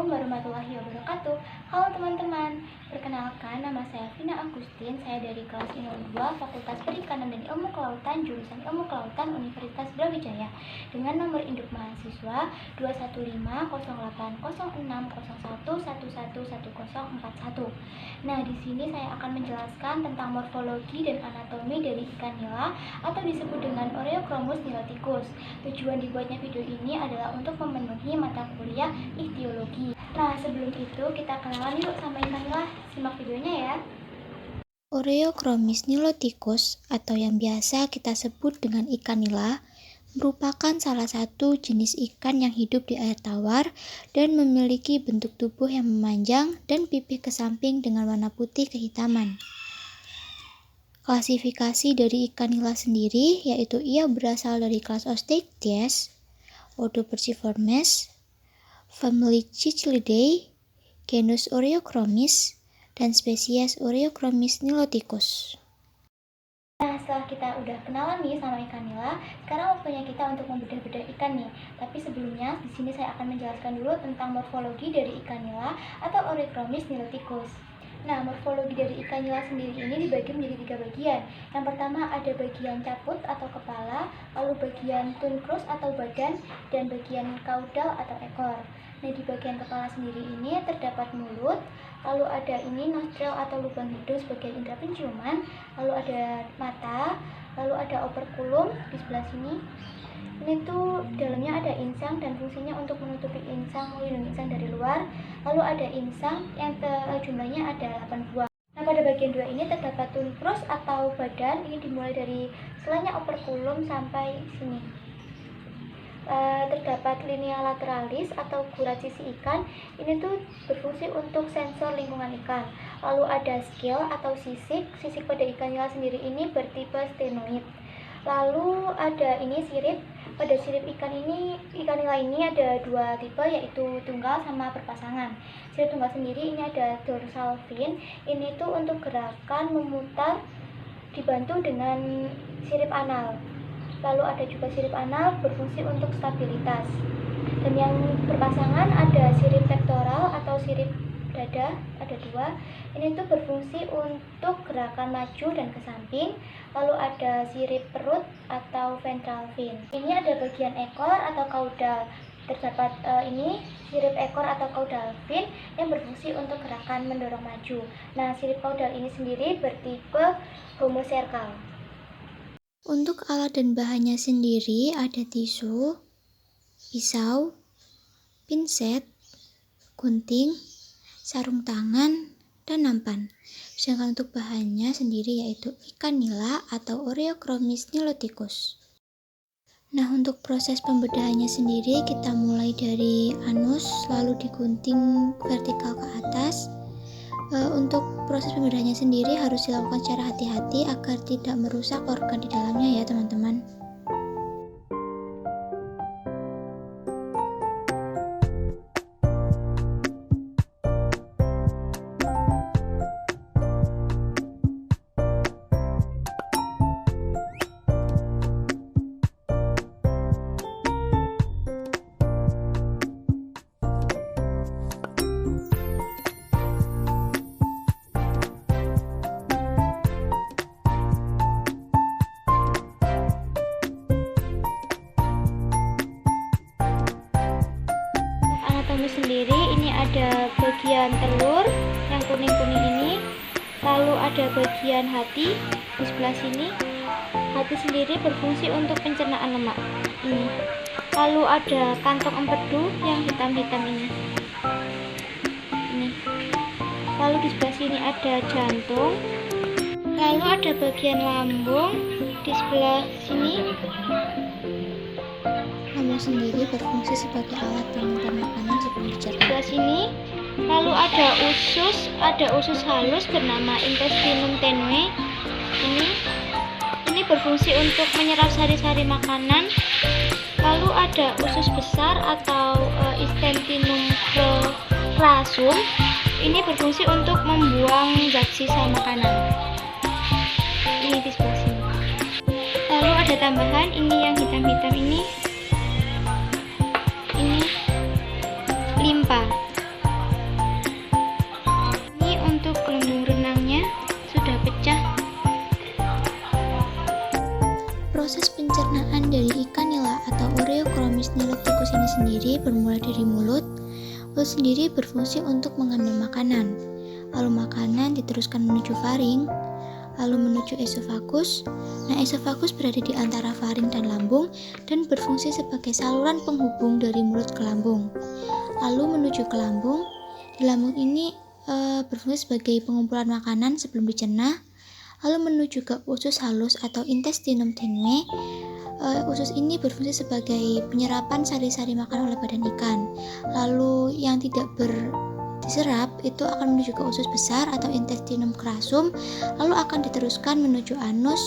Assalamualaikum warahmatullahi wabarakatuh. Halo teman-teman, perkenalkan nama saya Vina Agustin. Saya dari kelas INO 2 Fakultas Perikanan dan Ilmu Kelautan, jurusan Ilmu Kelautan Universitas Brawijaya, dengan nomor induk mahasiswa 2150601111041. Nah, di sini saya akan menjelaskan tentang morfologi dan anatomi dari ikan nila atau disebut dengan Oreochromus niloticus. Tujuan dibuatnya video ini adalah untuk memenuhi mata kuliah ichtiologi. Nah, sebelum itu kita kenalan yuk sama ikan nila. Simak videonya ya. Oreochromis niloticus atau yang biasa kita sebut dengan ikan nila merupakan salah satu jenis ikan yang hidup di air tawar dan memiliki bentuk tubuh yang memanjang dan pipih ke samping dengan warna putih kehitaman. Klasifikasi dari ikan nila sendiri yaitu ia berasal dari kelas Osteichthyes, ordo Perciformes, famili Cichlidae, genus Oreochromis, dan spesies Oreochromis niloticus. Nah, setelah kita udah kenalan nih sama ikan nila, sekarang waktunya kita untuk membedah-bedah ikan nih. Tapi sebelumnya, di sini saya akan menjelaskan dulu tentang morfologi dari ikan nila atau Oreochromis niloticus. Nah, morfologi dari ikan nila sendiri ini dibagi menjadi 3 bagian. Yang pertama ada bagian caput atau kepala, lalu bagian tuncrus atau badan, dan bagian caudal atau ekor. Nah, di bagian kepala sendiri ini terdapat mulut, lalu ada ini nostril atau lubang hidung sebagai indera penciuman, lalu ada mata, lalu ada operculum di sebelah sini. Ini tuh dalamnya ada insang dan fungsinya untuk menutupi insang, melindungi insang dari luar. Lalu ada insang yang jumlahnya ada 8 buah. Nah, pada bagian 2 ini terdapat tuncrus atau badan. Ini dimulai dari selanya operculum sampai sini. Terdapat linea lateralis atau gurat sisi ikan. Ini tuh berfungsi untuk sensor lingkungan ikan. Lalu ada scale atau sisik. Sisik pada ikan nila sendiri ini bertipe stenoid. Lalu ada ini sirip. Pada sirip ikan nila ini ada 2 tipe, yaitu tunggal sama berpasangan. Sirip tunggal sendiri ini ada dorsal fin. Ini tuh untuk gerakan memutar dibantu dengan sirip anal. Lalu ada juga sirip anal berfungsi untuk stabilitas. Dan yang berpasangan ada sirip pektoral atau sirip dada, ada 2. Ini tuh berfungsi untuk gerakan maju dan ke samping. Lalu ada sirip perut atau ventral fin. Ini ada bagian ekor atau caudal. Terdapat ini sirip ekor atau caudal fin yang berfungsi untuk gerakan mendorong maju. Nah, sirip caudal ini sendiri bertipe homocercal. Untuk alat dan bahannya sendiri ada tisu, pisau, pinset, gunting, sarung tangan, dan nampan. Sedangkan untuk bahannya sendiri yaitu ikan nila atau Oreochromis niloticus. Nah, untuk proses pembedahannya sendiri kita mulai dari anus lalu digunting vertikal ke atas. Untuk proses pembedahannya sendiri harus dilakukan secara hati-hati agar tidak merusak organ di dalamnya ya teman-teman. Sendiri ini ada bagian telur yang kuning-kuning ini, lalu ada bagian hati di sebelah sini. Hati sendiri berfungsi untuk pencernaan lemak ini. Lalu ada kantong empedu yang hitam-hitam ini. Lalu di sebelah sini ada jantung. Lalu ada bagian lambung di sebelah sini. Lambung sendiri berfungsi sebagai alat pengantar makanan sebelum dicerna. Sebelah sini, lalu ada usus halus bernama intestinum tenue. Ini berfungsi untuk menyerap sari-sari makanan. Lalu ada usus besar atau intestinum crassum. Ini berfungsi untuk membuang zat sisa makanan. Ini di sebelah sini. Lalu ada tambahan ini yang hitam-hitam ini limpa. mulut tikus ini sendiri bermula dari mulut. Mulut sendiri berfungsi untuk mengambil makanan. Lalu makanan diteruskan menuju faring, lalu menuju esofagus. Nah, esofagus berada di antara faring dan lambung dan berfungsi sebagai saluran penghubung dari mulut ke lambung. Lalu menuju ke lambung. Di lambung ini berfungsi sebagai pengumpulan makanan sebelum dicerna. Lalu menuju ke usus halus atau intestinum tenue. Usus ini berfungsi sebagai penyerapan sari-sari makan oleh badan ikan. Lalu yang tidak diserap itu akan menuju ke usus besar atau intestinum crassum, lalu akan diteruskan menuju anus